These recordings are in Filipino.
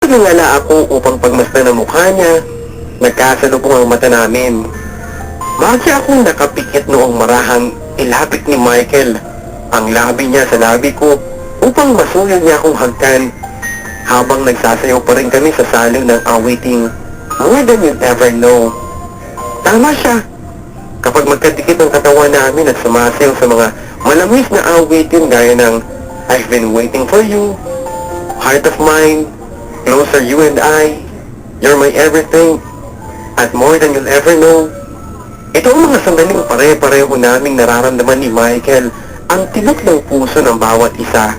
Nangala ako upang pagmasdan ang mukha niya. Nagkasalubong ang mata namin. Bagya akong nakapikit noong marahang ilapit ni Michael ang labi niya sa labi ko upang masuyo niya akong hagkan habang nagsasayaw pa rin kami sa saliw ng awiting More Than You'll Ever Know. Tama siya. Kapag magkadikit ang katawan namin at sumasayaw sa mga malamis na awitin gaya ng I've Been Waiting For You, Heart of Mine, Closer You and I, You're My Everything, at More Than You'll Ever Know. Ito ang mga sandaling pare-pareho naming nararamdaman ni Michael ang tibok ng puso ng bawat isa.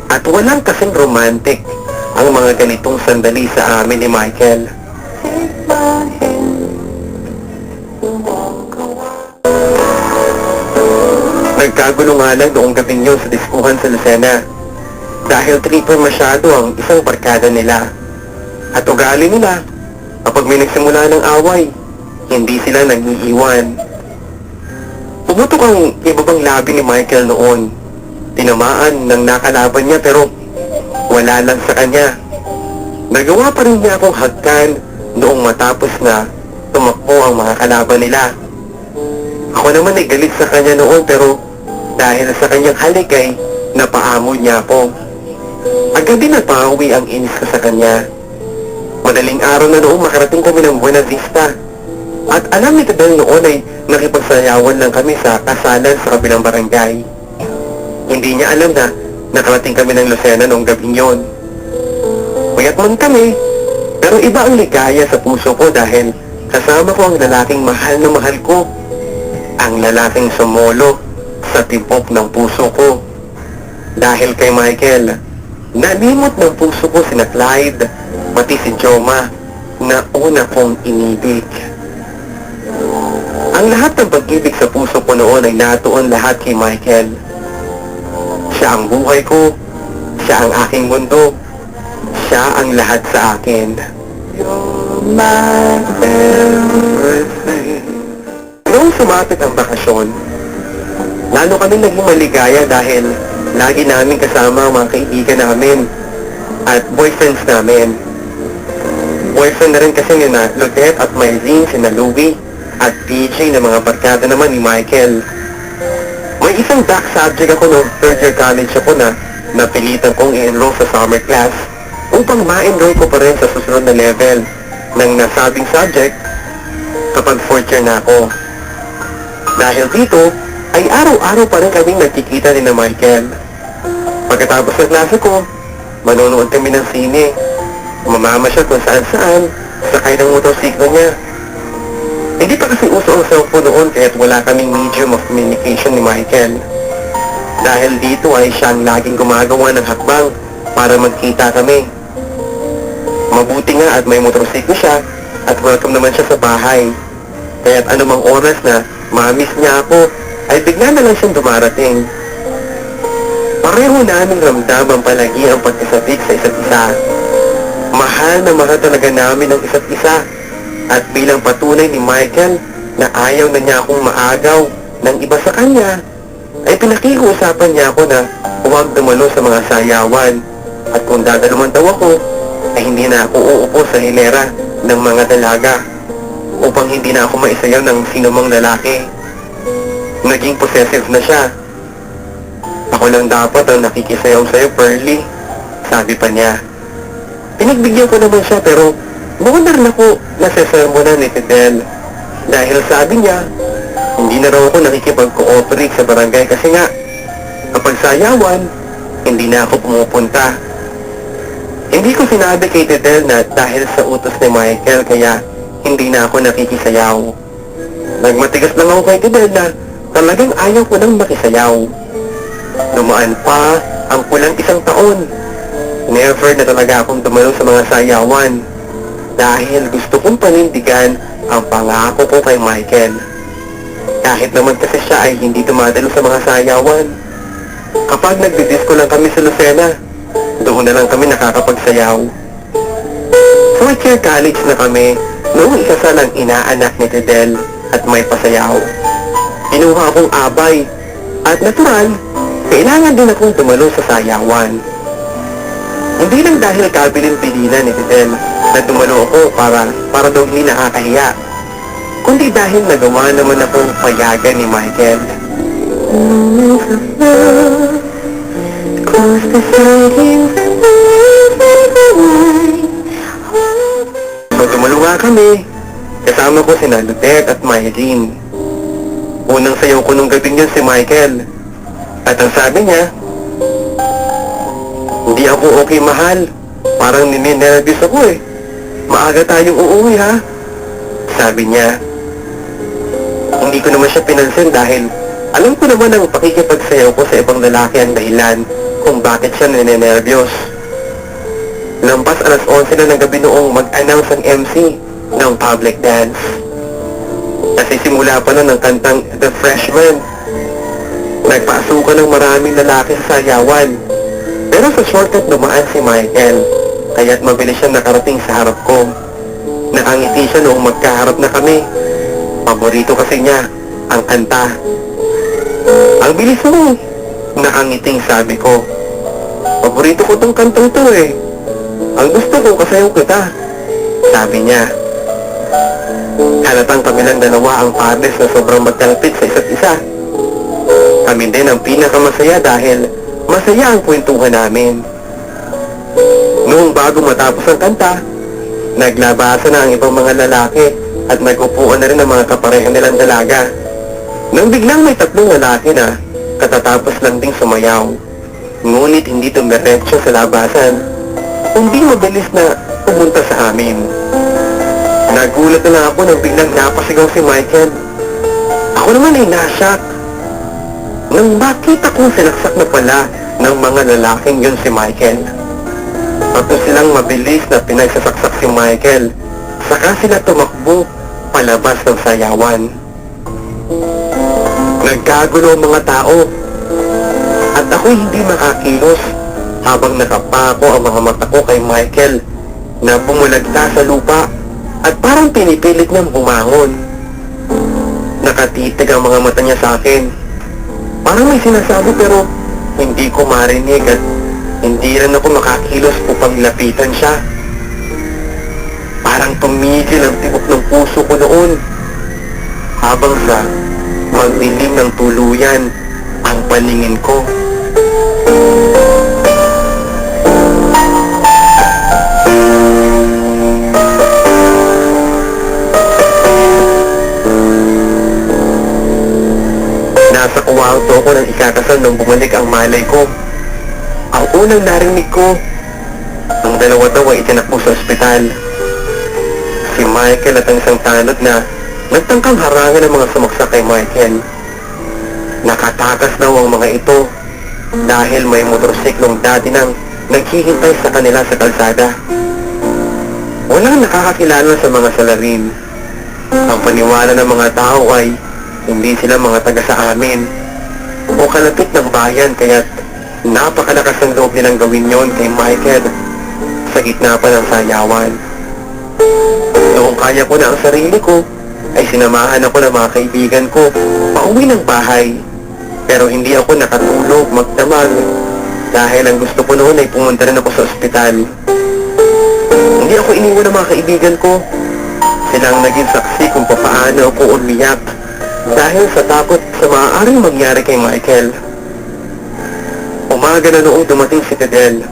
At walang kasing romantic ang mga ganitong sandali sa amin ni Michael. Nagkagulo nga lang noong gabing yun sa diskuhan sa Lucena dahil tripper masyado ang isang barkada nila. At ugali nila, kapag may nagsimula ng away, hindi sila nag-iiwan. Pumutok ang ibabang labi ni Michael noon. Tinamaan ng nakalaban niya pero wala lang sa kanya. Nagawa pa rin niya akong hagkan noong matapos na tumakbo ang mga kalaban nila. Ako naman ay galit sa kanya noon pero dahil sa kanyang halik ay napaamon niya ako. Agad din napawi ang inis ko sa kanya. Madaling araw na noong makarating kami ng Buena Vista. At alam nito dahil noon ay nakipagsayawan lang kami sa kasalan sa kabilang barangay. Hindi niya alam na nakarating kami ng Lucena noong gabing yon. Mayat man kami, pero iba ang ligaya sa puso ko dahil kasama ko ang lalaking mahal na mahal ko. Ang lalaking sumolo sa tibok ng puso ko. Dahil kay Michael, nalimot ng puso ko sina Clyde, pati si Joma na una kong inibig. Ang lahat ng pag-ibig sa puso ko noon ay natuon lahat kay Michael. Siya ang buhay ko, siya ang aking mundo, siya ang lahat sa akin. You're my everything. Noong sumapit ang bakasyon, lalo kami naging maligaya dahil lagi namin kasama ang mga kaibigan namin at boyfriends namin. Boyfriend na rin kasi ni na Lodet at Mylene, sina Louie at PJ na mga barkada naman ni Michael. May isang back subject ako noong third year college ako na napilitan kong i-enroll sa summer class upang ma-enroll ko pa rin sa susunod na level ng nasabing subject kapag fourth year na ako. Dahil dito, ay araw-araw pa rin kaming nagkikita ni na Michael. Pagkatapos ng klase ko, manonood kami ng sine, mamamasyal kung saan-saan, sakay ng motorsiklo niya. Hindi pa kasi uso ang cellphone noon kaya't wala kaming medium of communication ni Michael. Dahil dito ay siyang laging gumagawa ng hakbang para magkita kami. Mabuti nga at may motorsiklo siya at welcome naman siya sa bahay. Kaya't anumang oras na ma-miss niya ako, ay bigla na lang siyang dumarating. Pareho namin ramdaman palagi ang pagkasabik sa isa't isa. Mahal na mahal talaga namin ang isa't isa. At bilang patunay ni Michael na ayaw na niya akong maagaw ng iba sa kanya, ay pinakiusapan niya ako na huwag dumalo sa mga sayawan. At kung dadaluman daw ako, ay hindi na ako uupo sa hilera ng mga dalaga upang hindi na ako maisayaw ng sinumang lalaki. Naging possessive na siya. Ako lang dapat ang nakikisayaw sa'yo, Pearly, sabi pa niya. Pinagbigyan ko naman siya pero buwan na ako nasesermonan ni Fidel dahil sabi niya, hindi na raw ako nakikipag-cooperate sa barangay kasi nga, kapag sayawan, hindi na ako pumupunta. Hindi ko sinabi kay Fidel na dahil sa utos ni Michael kaya hindi na ako nakikisayaw. Nagmatigas lang ako kay Fidel na talagang ayaw ko nang makisayaw. Dumaan pa ang kulang isang taon. Never na talaga akong dumalo sa mga sayawan dahil gusto kong panindigan ang pangako ko kay Michael. Kahit naman kasi siya ay hindi dumadalo sa mga sayawan. Kapag nagdi-disco lang kami sa Lucena, doon na lang kami nakakapagsayaw. Fourth year college na kami noong ikasal ang inaanak ni Fidel at may pasayaw. Kinuha akong abay at natural, kailangan din akong dumalo sa sayawan. Hindi lang dahil kabilin-bilinan ni Fidel na dumalo ako para daw hindi nakakahiya, kundi dahil nagawa naman akong payagan ni Michael. So dumalo nga kami, kasama ko sina Ludet at Mylene. Unang sayaw ko nung gabing yun si Michael, at ang sabi niya, "Hindi ako okay, mahal. Parang nininervous ako eh. Maaga tayong uuwi, ha?" Sabi niya. Hindi ko naman siya pinansin dahil alam ko naman ang pakikipagsayaw ko sa ibang lalaki ang dahilan kung bakit siya nininervyos. Lampas alas 11 na ng gabi noong mag-announce ang MC ng public dance. Nasisimula pa na ng kantang The Freshman. Nagpaasukan ng maraming lalaki sa sayawan. Pero sa shortcut dumaan si Michael, kaya't mabilis siya nakarating sa harap ko. Nakangiti siya noong magkaharap na kami. Paborito kasi niya ang kanta. "Ang bilis mo," nakangiting sabi ko. "Paborito ko tong kantang to eh. Ang gusto ko kasayaw kita," sabi niya. Halatang kami lang dalawa ang partners na sobrang magkalapit sa isa't isa. Kami din ang pinakamasaya dahil masaya ang kwentuhan namin. Noong bago matapos ang kanta, naglabasa na ang ibang mga lalaki at nag-upuan na rin ang mga kapareha nilang dalaga. Nang biglang may 3 lalaki na katatapos lang ding sumayaw. Ngunit hindi tumiretso sa labasan, kundi mabilis na pumunta sa amin. Nagulat na lang ako nang biglang napasigaw si Michael. Ako naman ay nasyak nang makita kong sinaksak na pala ng mga lalaking yun si Michael. Tapos silang mabilis na pinagsasaksak si Michael, saka sila tumakbo palabas ng sayawan. Nagkagulo ang mga tao at ako'y hindi makakilos habang nakapako ang mga mata ko kay Michael na bumulagta sa lupa at parang pinipilit niyang bumangon. Nakatitig ang mga mata niya sa akin. Parang may sinasabi pero hindi ko marinig at hindi rin ako makakilos upang lapitan siya. Parang tumigil ang tibok ng puso ko noon habang sa magdilim ng tuluyan ang paningin ko. Nasa kuwato ko nang ikakasal nung bumalik ang malay ko. Ang unang narinig ko, ang dalawa daw ay itinakbo sa ospital. Si Michael at ang isang tanod na nagtangkang harangan ng mga sumaksak kay Michael. Nakatakas daw ang mga ito dahil may motorsiklong dati nang naghihintay sa kanila sa kalsada. Walang nakakakilala sa mga salarin. Ang paniwala ng mga tao ay hindi sila mga taga sa amin o kalapit ng bayan kaya't napakalakas ng loob nilang gawin yon kay Michael sa gitna pa ng sayawan. Noong kaya ko na ang sarili ko, ay sinamahan ako ng mga kaibigan ko pauwi ng bahay. Pero hindi ako nakatulog magdamag dahil ang gusto ko noon ay pumunta rin ako sa ospital. Hindi ako iniwan ng mga kaibigan ko. Silang naging saksi kung paano ako umiyak dahil sa takot sa maaaring mangyari kay Michael. Umaga na noong dumating si Fidel.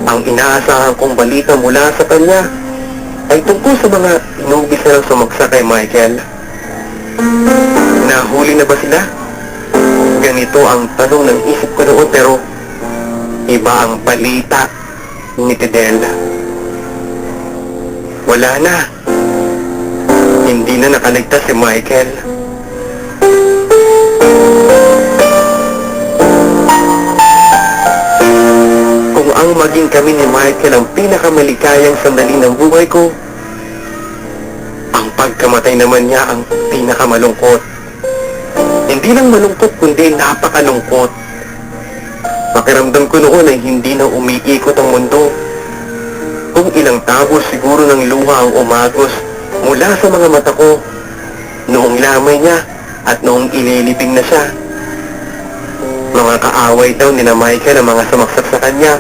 Ang inaasahan kong balita mula sa kanya ay tungkol sa mga inubis na lang sumaksak kay Michael. Nahuli na ba sila? Ganito ang tanong ng isip ko noon pero iba ang balita ni Fidel. Wala na. Hindi na nakaligtas si Michael. Kung ang maging kami ni Michael ang pinakamalikayang sandali ng buhay ko, ang pagkamatay naman niya ang pinakamalungkot. Hindi lang malungkot kundi napakalungkot. Pakiramdam ko noon ay hindi na umiikot ang mundo. Kung ilang tabos siguro ng luha ang umagos mula sa mga mata ko noong lamay niya at noong ililibing na siya. Mga kaaway daw ni na Michael ang mga sumaksak sa kanya